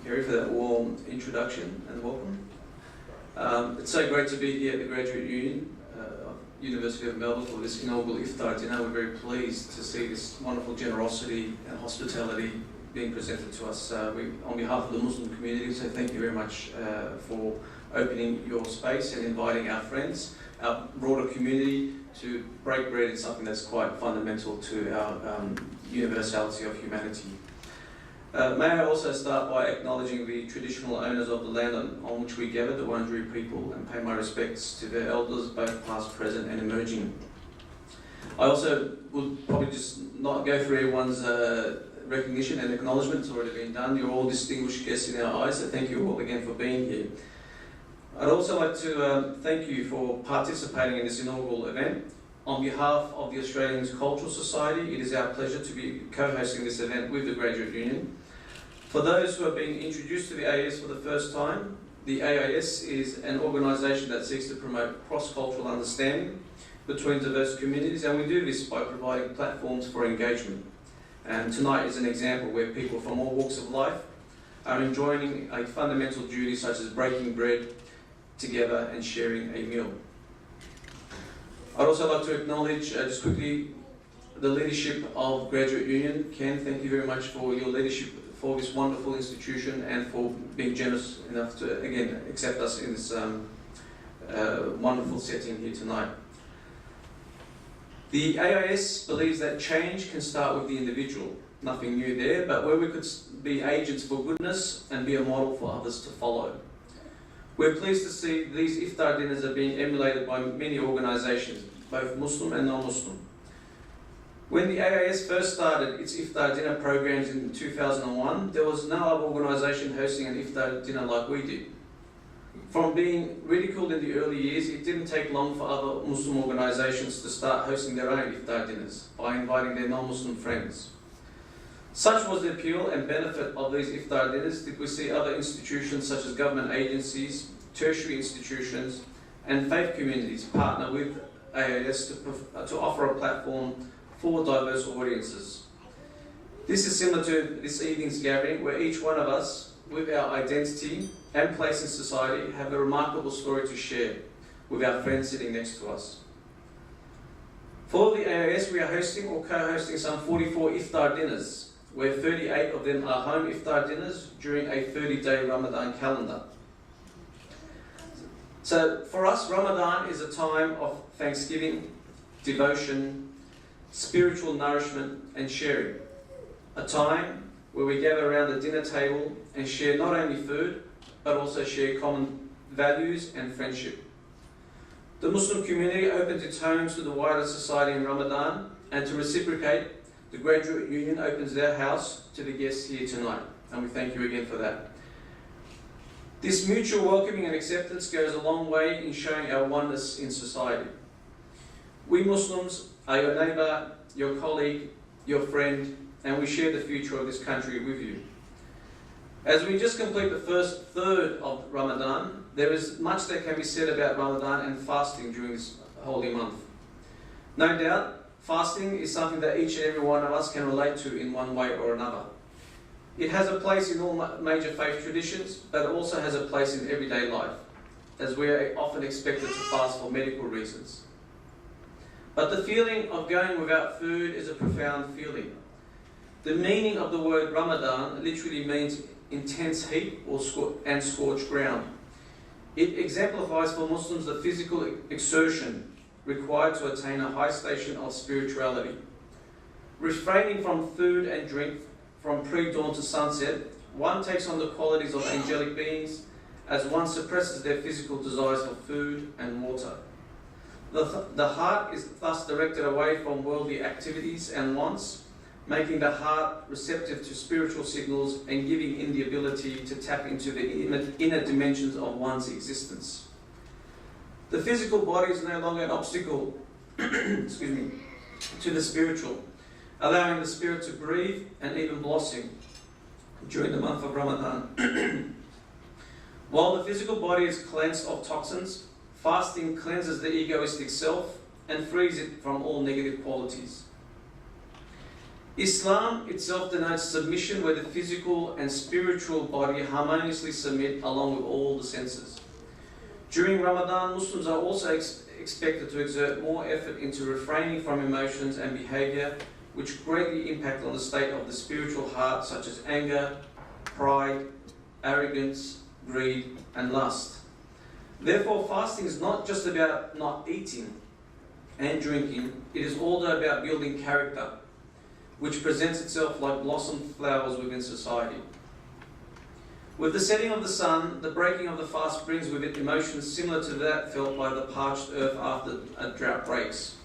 Harry, for that warm introduction and welcome. It's so great to be here at the Graduate Union University of Melbourne for this inaugural Iftar dinner. We're very pleased to see this wonderful generosity and hospitality being presented to us. On behalf of the Muslim community, so thank you very much for opening your space and inviting our friends, our broader community, to break bread in something that's quite fundamental to our universality of humanity. May I also start by acknowledging the traditional owners of the land on which we gather, the Wurundjeri people, and pay my respects to their elders, both past, present and emerging. I also would probably just not go through everyone's recognition and acknowledgement. It's already been done. You're all distinguished guests in our eyes, so thank you all again for being here. I'd also like to thank you for participating in this inaugural event. On behalf of the Australian Cultural Society, it is our pleasure to be co-hosting this event with the Graduate Union. For those who are being introduced to the AIS for the first time, the AIS is an organisation that seeks to promote cross-cultural understanding between diverse communities, and we do this by providing platforms for engagement. And tonight is an example where people from all walks of life are enjoying a fundamental duty such as breaking bread together and sharing a meal. I'd also like to acknowledge, just quickly, the leadership of Graduate Union. Ken, thank you very much for your leadership for this wonderful institution and for being generous enough to, again, accept us in this wonderful setting here tonight. The AIS believes that change can start with the individual. Nothing new there, but where we could be agents for goodness and be a model for others to follow. We're pleased to see these Iftar dinners are being emulated by many organisations, both Muslim and non-Muslim. When the AIS first started its Iftar dinner programs in 2001, there was no other organisation hosting an Iftar dinner like we did. From being ridiculed in the early years, it didn't take long for other Muslim organisations to start hosting their own Iftar dinners by inviting their non-Muslim friends. Such was the appeal and benefit of these Iftar dinners that we see other institutions such as government agencies, tertiary institutions and faith communities partner with AIS to offer a platform for diverse audiences. This is similar to this evening's gathering where each one of us, with our identity and place in society, have a remarkable story to share with our friends sitting next to us. For the AIS, we are hosting or co-hosting some 44 Iftar dinners, where 38 of them are home Iftar dinners during a 30-day Ramadan calendar. So for us, Ramadan is a time of thanksgiving, devotion, spiritual nourishment and sharing. A time where we gather around the dinner table and share not only food, but also share common values and friendship. The Muslim community opens its homes to the wider society in Ramadan, and to reciprocate, the Graduate Union opens their house to the guests here tonight, and we thank you again for that. This mutual welcoming and acceptance goes a long way in showing our oneness in society. We Muslims are your neighbour, your colleague, your friend, and we share the future of this country with you. As we just complete the first third of Ramadan, there is much that can be said about Ramadan and fasting during this holy month. No doubt, fasting is something that each and every one of us can relate to in one way or another. It has a place in all major faith traditions, but it also has a place in everyday life, as we are often expected to fast for medical reasons. But the feeling of going without food is a profound feeling. The meaning of the word Ramadan literally means intense heat and scorched ground. It exemplifies for Muslims the physical exertion required to attain a high station of spirituality. Refraining from food and drink from pre-dawn to sunset, one takes on the qualities of angelic beings as one suppresses their physical desires for food and water. The heart is thus directed away from worldly activities and wants, making the heart receptive to spiritual signals and giving in the ability to tap into the inner dimensions of one's existence. The physical body is no longer an obstacle excuse me, to the spiritual, allowing the spirit to breathe and even blossom during the month of Ramadan. While the physical body is cleansed of toxins, fasting cleanses the egoistic self and frees it from all negative qualities. Islam itself denotes submission, where the physical and spiritual body harmoniously submit along with all the senses. During Ramadan, Muslims are also expected to exert more effort into refraining from emotions and behaviour which greatly impact on the state of the spiritual heart, such as anger, pride, arrogance, greed, and lust. Therefore, fasting is not just about not eating and drinking, it is also about building character, which presents itself like blossomed flowers within society. With the setting of the sun, the breaking of the fast brings with it emotions similar to that felt by the parched earth after a drought breaks.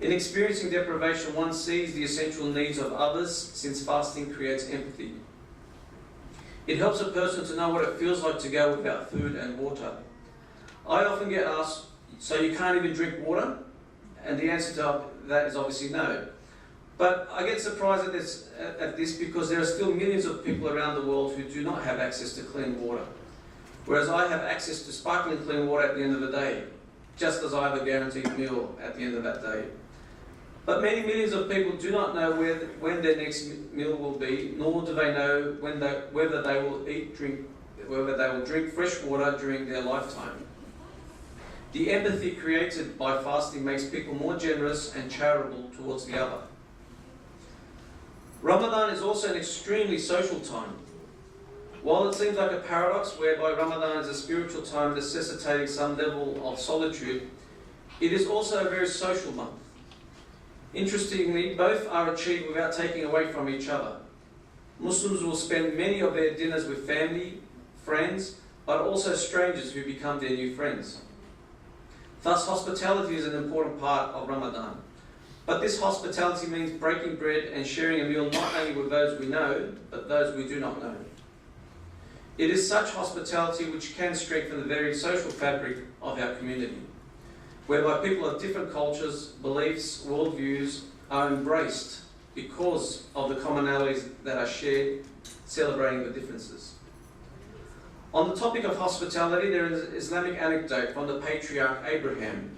In experiencing deprivation, one sees the essential needs of others, since fasting creates empathy. It helps a person to know what it feels like to go without food and water. I often get asked, so you can't even drink water? And the answer to that is obviously no. But I get surprised at this because there are still millions of people around the world who do not have access to clean water. Whereas I have access to sparkling clean water at the end of the day, just as I have a guaranteed meal at the end of that day. But many millions of people do not know when their next meal will be, nor do they know whether they will drink fresh water during their lifetime. The empathy created by fasting makes people more generous and charitable towards the other. Ramadan is also an extremely social time. While it seems like a paradox whereby Ramadan is a spiritual time necessitating some level of solitude, it is also a very social month. Interestingly, both are achieved without taking away from each other. Muslims will spend many of their dinners with family, friends, but also strangers who become their new friends. Thus, hospitality is an important part of Ramadan. But this hospitality means breaking bread and sharing a meal not only with those we know, but those we do not know. It is such hospitality which can strengthen the very social fabric of our community, whereby people of different cultures, beliefs, worldviews are embraced because of the commonalities that are shared, celebrating the differences. On the topic of hospitality, there is an Islamic anecdote from the patriarch Abraham.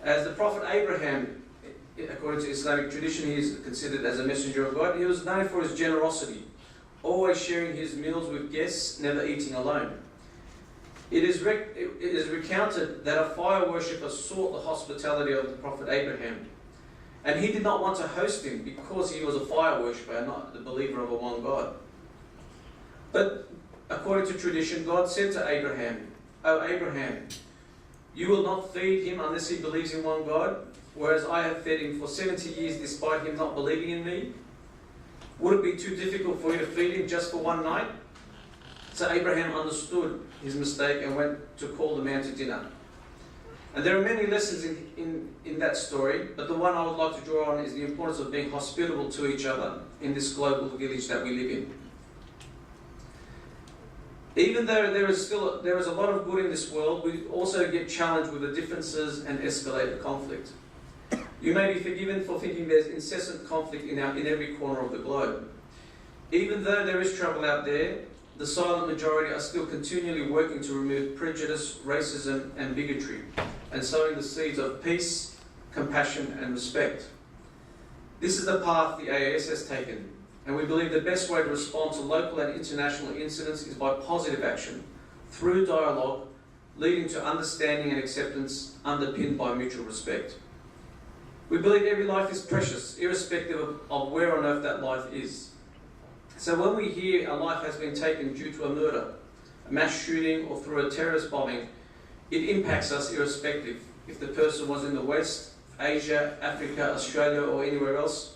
As the Prophet Abraham, according to Islamic tradition, he is considered as a messenger of God. He was known for his generosity, always sharing his meals with guests, never eating alone. It is recounted that a fire worshipper sought the hospitality of the Prophet Abraham, and he did not want to host him because he was a fire worshipper and not the believer of a one God. But according to tradition, God said to Abraham, "O Abraham, you will not feed him unless he believes in one God, whereas I have fed him for 70 years despite him not believing in me. Would it be too difficult for you to feed him just for one night?" So Abraham understood his mistake and went to call the man to dinner. And there are many lessons in that story, but the one I would like to draw on is the importance of being hospitable to each other in this global village that we live in. Even though there is a lot of good in this world, we also get challenged with the differences and escalated conflict. You may be forgiven for thinking there's incessant conflict in every corner of the globe. Even though there is trouble out there, the silent majority are still continually working to remove prejudice, racism and bigotry, and sowing the seeds of peace, compassion and respect. This is the path the AAS has taken, and we believe the best way to respond to local and international incidents is by positive action, through dialogue, leading to understanding and acceptance underpinned by mutual respect. We believe every life is precious, irrespective of where on earth that life is. So when we hear a life has been taken due to a murder, a mass shooting or through a terrorist bombing, it impacts us irrespective if the person was in the West, Asia, Africa, Australia or anywhere else,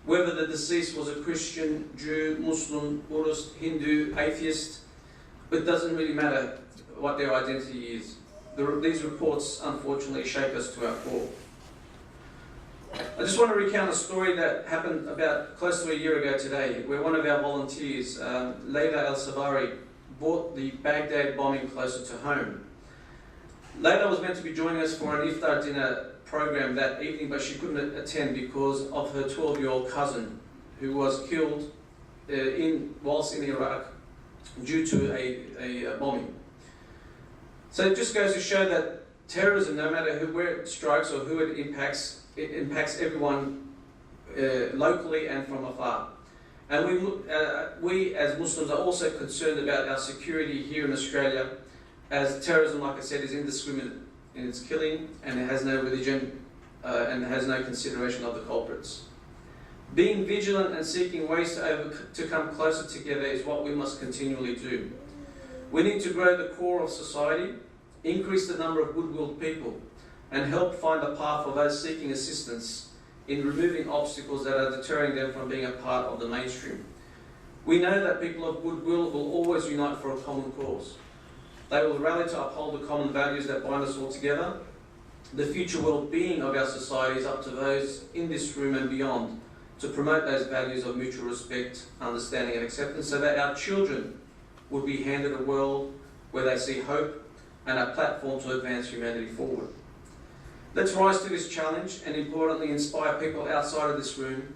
whether the deceased was a Christian, Jew, Muslim, Buddhist, Hindu, atheist. It doesn't really matter what their identity is. These reports unfortunately shape us to our core. I just want to recount a story that happened about close to a year ago today, where one of our volunteers, Layla El-Sabari, brought the Baghdad bombing closer to home. Layla was meant to be joining us for an Iftar dinner program that evening, but she couldn't attend because of her 12-year-old cousin, who was killed whilst in Iraq due to a bombing. So it just goes to show that terrorism, no matter where it strikes or who it impacts everyone locally and from afar. And we as Muslims are also concerned about our security here in Australia, as terrorism, like I said, is indiscriminate in its killing, and it has no religion and has no consideration of the culprits. Being vigilant and seeking ways to come closer together is what we must continually do. We need to grow the core of society, increase the number of good-willed people, and help find a path for those seeking assistance in removing obstacles that are deterring them from being a part of the mainstream. We know that people of goodwill will always unite for a common cause. They will rally to uphold the common values that bind us all together. The future well-being of our society is up to those in this room and beyond to promote those values of mutual respect, understanding and acceptance, so that our children would be handed a world where they see hope and a platform to advance humanity forward. Let's rise to this challenge and importantly inspire people outside of this room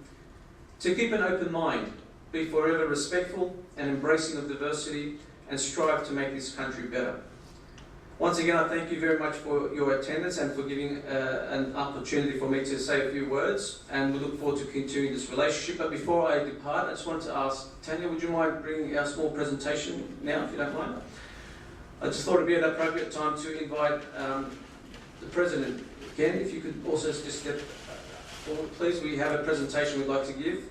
to keep an open mind, be forever respectful and embracing of diversity, and strive to make this country better. Once again, I thank you very much for your attendance and for giving an opportunity for me to say a few words, and we look forward to continuing this relationship. But before I depart, I just wanted to ask, Tanya, would you mind bringing our small presentation now, if you don't mind? I just thought it'd be an appropriate time to invite the President. Again, if you could also just step forward, please. We have a presentation we'd like to give.